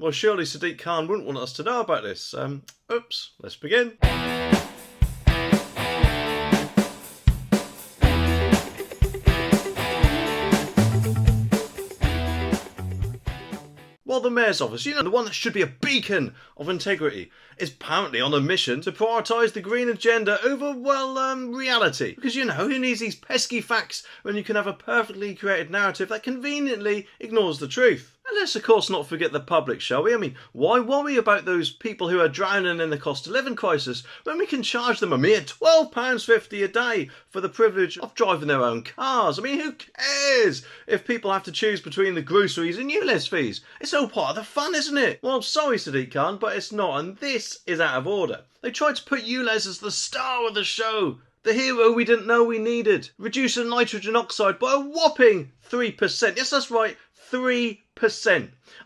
Well, surely Sadiq Khan wouldn't want us to know about this. Oops, let's begin. Well, the Mayor's office, you know, the one that should be a beacon of integrity, is apparently on a mission to prioritise the green agenda over, reality. Because, you know, who needs these pesky facts when you can have a perfectly created narrative that conveniently ignores the truth? And let's, of course, not forget the public, shall we? I mean, why worry about those people who are drowning in the cost of living crisis when we can charge them a mere £12.50 a day for the privilege of driving their own cars? I mean, who cares if people have to choose between the groceries and ULEZ fees? It's all part of the fun, isn't it? Well, sorry, Sadiq Khan, but it's not, and this is out of order. They tried to put ULEZ as the star of the show, the hero we didn't know we needed, reducing nitrogen oxide by a whopping 3%. Yes, that's right, 3%.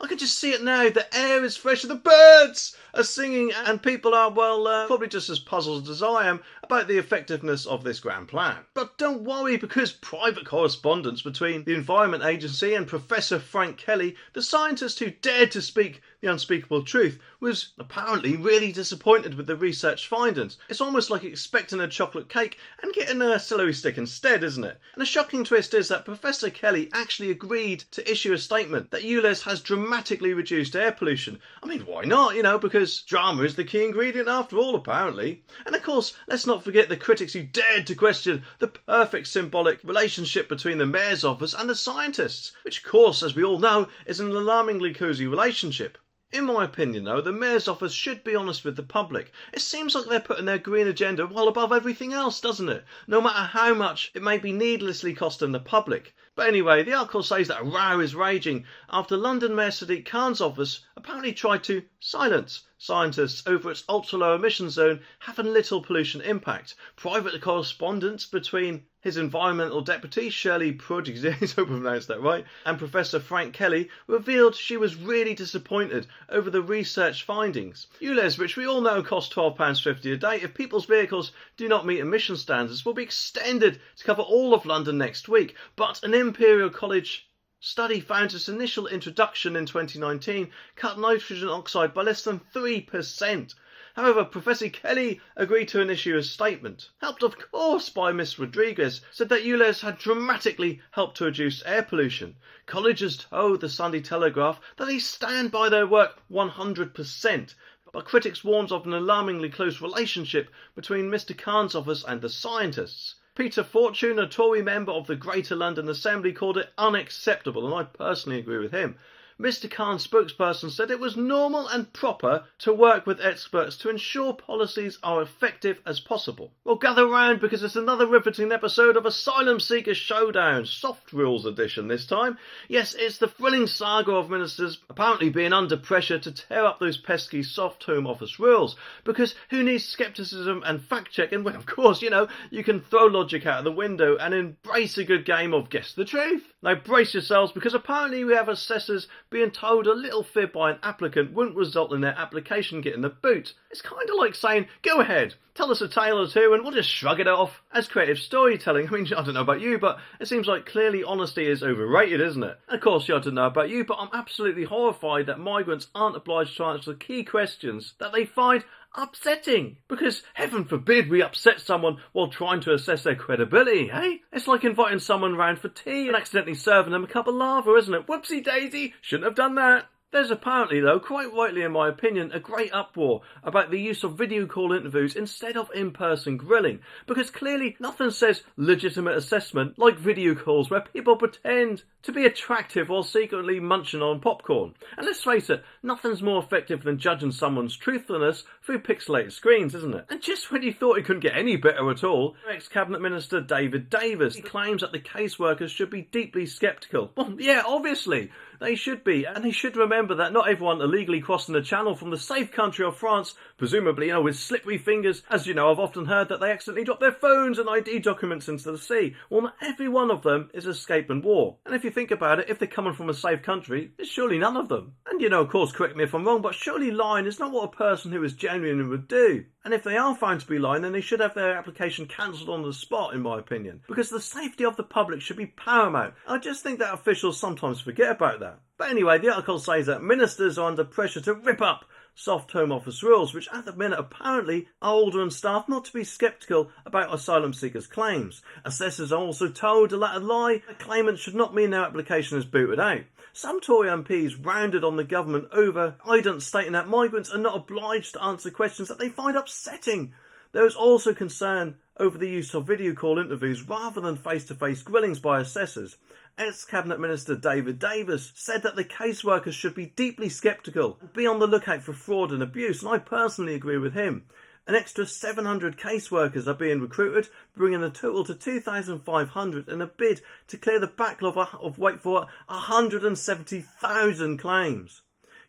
I can just see it now. The air is fresh, the birds are singing, and people are, probably just as puzzled as I am about the effectiveness of this grand plan. But don't worry, because private correspondence between the Environment Agency and Professor Frank Kelly, the scientist who dared to speak the unspeakable truth, was apparently really disappointed with the research findings. It's almost like expecting a chocolate cake and getting a celery stick instead, isn't it? And a shocking twist is that Professor Kelly actually agreed to issue a statement that ULEZ has dramatically reduced air pollution. I mean, why not? You know, because drama is the key ingredient after all, apparently. And of course, let's not forget the critics who dared to question the perfect symbolic relationship between the Mayor's office and the scientists, which of course, as we all know, is an alarmingly cosy relationship. In my opinion, though, the Mayor's office should be honest with the public. It seems like they're putting their green agenda well above everything else, doesn't it? No matter how much it may be needlessly costing the public. But anyway, the article says that a row is raging after London Mayor Sadiq Khan's office apparently tried to silence scientists over its ultra-low emission zone having little pollution impact. Private correspondence between his environmental deputy, Shirley Prodigy, I hope I pronounced that right, and Professor Frank Kelly revealed she was really disappointed over the research findings. ULEZ, which we all know costs £12.50 a day, if people's vehicles do not meet emission standards, will be extended to cover all of London next week. But an Imperial College study found its initial introduction in 2019 cut nitrogen oxide by less than 3%. However, Professor Kelly agreed to issue a statement, helped of course by Miss Rodriguez, said that ULEZ had dramatically helped to reduce air pollution. College has told the Sunday Telegraph that they stand by their work 100%, but critics warns of an alarmingly close relationship between Mr Khan's office and the scientists. Peter Fortune, a Tory member of the Greater London Assembly, called it unacceptable, and I personally agree with him. Mr Khan's spokesperson said it was normal and proper to work with experts to ensure policies are effective as possible. Well, gather round because it's another riveting episode of Asylum Seeker Showdown, Soft Rules edition this time. Yes, it's the thrilling saga of ministers apparently being under pressure to tear up those pesky soft Home Office rules, because who needs scepticism and fact-checking when, of course, you know, you can throw logic out of the window and embrace a good game of Guess the Truth. Now brace yourselves, because apparently we have assessors being told a little fib by an applicant wouldn't result in their application getting the boot. It's kind of like saying, go ahead, tell us a tale or two and we'll just shrug it off as creative storytelling. I mean, I don't know about you, but it seems like clearly honesty is overrated, isn't it? And of course, I don't know about you, but I'm absolutely horrified that migrants aren't obliged to answer key questions that they find upsetting. Because heaven forbid we upset someone while trying to assess their credibility, eh? It's like inviting someone round for tea and accidentally serving them a cup of lava, isn't it? Whoopsie daisy, shouldn't have done that. There's apparently, though, quite rightly in my opinion, a great uproar about the use of video call interviews instead of in-person grilling, because clearly nothing says legitimate assessment like video calls where people pretend to be attractive while secretly munching on popcorn. And let's face it, nothing's more effective than judging someone's truthfulness through pixelated screens, isn't it? And just when you thought it couldn't get any better at all, ex-Cabinet Minister David Davis claims that the caseworkers should be deeply sceptical. Well, yeah, obviously, they should be, and they should remember that not everyone illegally crossing the channel from the safe country of France, presumably, you know, with slippery fingers, as you know, I've often heard that they accidentally drop their phones and ID documents into the sea. Well, not every one of them is escaping war. And if you think about it, if they're coming from a safe country, there's surely none of them. And you know, of course, correct me if I'm wrong, but surely lying is not what a person who is genuine would do. And if they are found to be lying, then they should have their application cancelled on the spot, in my opinion, because the safety of the public should be paramount. I just think that officials sometimes forget about that. But anyway, the article says that ministers are under pressure to rip up soft Home Office rules, which at the minute apparently are ordering staff not to be sceptical about asylum seekers' claims. Assessors are also told to let a lie that claimants should not mean their application is booted out. Some Tory MPs rounded on the government over guidance stating that migrants are not obliged to answer questions that they find upsetting. There is also concern over the use of video call interviews rather than face-to-face grillings by assessors. Ex-Cabinet Minister David Davis said that the caseworkers should be deeply sceptical and be on the lookout for fraud and abuse, and I personally agree with him. An extra 700 caseworkers are being recruited, bringing the total to 2,500 in a bid to clear the backlog of, wait for it, 170,000 claims.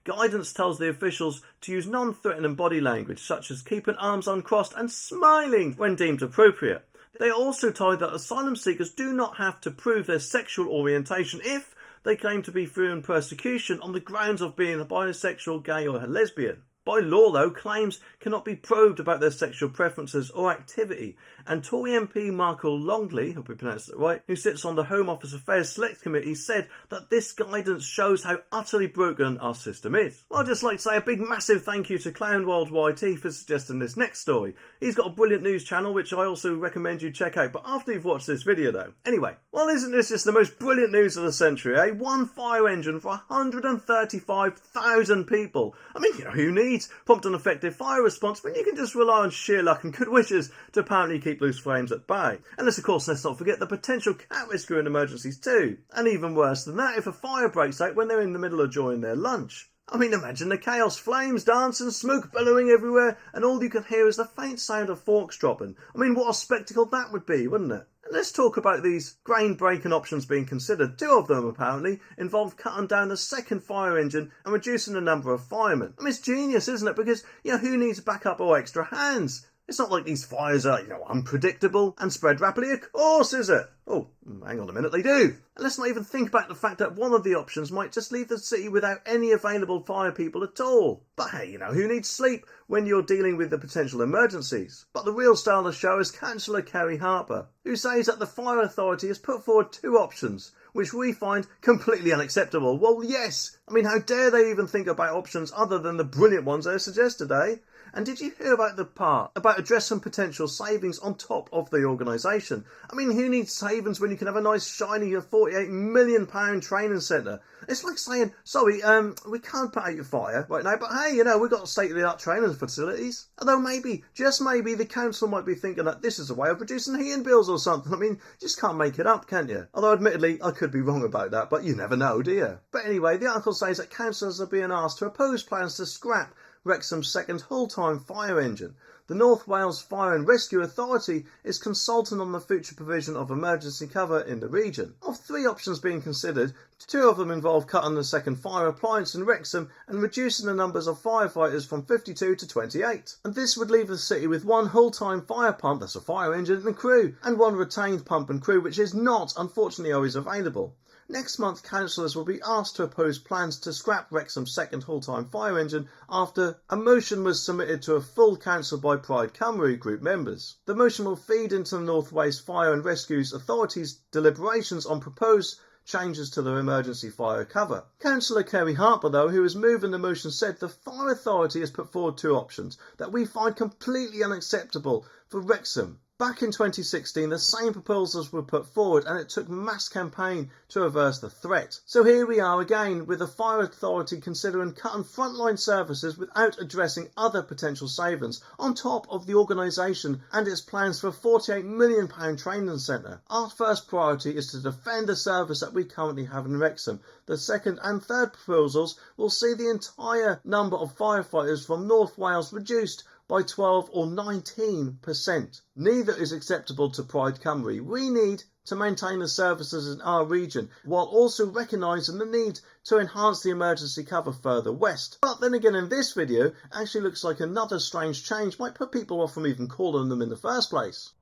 Guidance tells the officials to use non-threatening body language, such as keeping arms uncrossed and smiling when deemed appropriate. They are also told that asylum seekers do not have to prove their sexual orientation if they claim to be fearing persecution on the grounds of being a bisexual, gay or lesbian. By law, though, claims cannot be probed about their sexual preferences or activity, and Tory MP Michael Longley, hope I pronounced it right, who sits on the Home Office Affairs Select Committee, said that this guidance shows how utterly broken our system is. Well, I'd just like to say a big massive thank you to Clown WorldYT for suggesting this next story. He's got a brilliant news channel which I also recommend you check out, but after you've watched this video though. Anyway, well, isn't this just the most brilliant news of the century, eh? One fire engine for 135,000 people. I mean, you know, who needs prompt and effective fire response when you can just rely on sheer luck and good wishes to apparently keep loose flames at bay? And of course, let's not forget the potential cat rescue in emergencies too. And even worse than that, if a fire breaks out when they're in the middle of enjoying their lunch. I mean, imagine the chaos, flames dancing, smoke billowing everywhere, and all you can hear is the faint sound of forks dropping. I mean, what a spectacle that would be, wouldn't it? And let's talk about these grain-breaking options being considered. Two of them, apparently, involve cutting down the second fire engine and reducing the number of firemen. I mean, it's genius, isn't it? Because, you know, who needs backup or extra hands? It's not like these fires are, you know, unpredictable and spread rapidly, of course, is it? Oh, hang on a minute, they do. And let's not even think about the fact that one of the options might just leave the city without any available fire people at all. But hey, you know, who needs sleep when you're dealing with the potential emergencies? But the real star of the show is Councillor Kerry Harper, who says that the Fire Authority has put forward two options, which we find completely unacceptable. Well, yes. I mean, how dare they even think about options other than the brilliant ones they suggested, eh? And did you hear about the part about addressing potential savings on top of the organisation? I mean, who needs savings when you can have a nice shiny £48 million training centre? It's like saying, sorry, we can't put out your fire right now, but hey, you know, we've got state-of-the-art training facilities. Although maybe, just maybe, the council might be thinking that this is a way of reducing heating bills or something. I mean, you just can't make it up, can you? Although, admittedly, I could be wrong about that, but you never know, do you? But anyway, the article says that councillors are being asked to oppose plans to scrap Wrexham's second full-time fire engine. The North Wales Fire and Rescue Authority is consulting on the future provision of emergency cover in the region. Of three options being considered, two of them involve cutting the second fire appliance in Wrexham and reducing the numbers of firefighters from 52 to 28. And this would leave the city with one full-time fire pump, that's a fire engine, and crew, and one retained pump and crew, which is not, unfortunately, always available. Next month, councillors will be asked to oppose plans to scrap Wrexham's second full-time fire engine after a motion was submitted to a full council by Pride Cymru group members. The motion will feed into the North Wales Fire and Rescue Authority's deliberations on proposed changes to the emergency fire cover. Councillor Kerry Harper, though, who is moving the motion, said the Fire Authority has put forward two options that we find completely unacceptable for Wrexham. Back in 2016, the same proposals were put forward and it took mass campaign to reverse the threat. So here we are again with the Fire Authority considering cutting frontline services without addressing other potential savings on top of the organisation and its plans for a £48 million training centre. Our first priority is to defend the service that we currently have in Wrexham. The second and third proposals will see the entire number of firefighters from North Wales reduced by 12 or 19%. Neither is acceptable to Pride Cymru. We need to maintain the services in our region while also recognising the need to enhance the emergency cover further west. But then again, in this video, actually looks like another strange change might put people off from even calling them in the first place.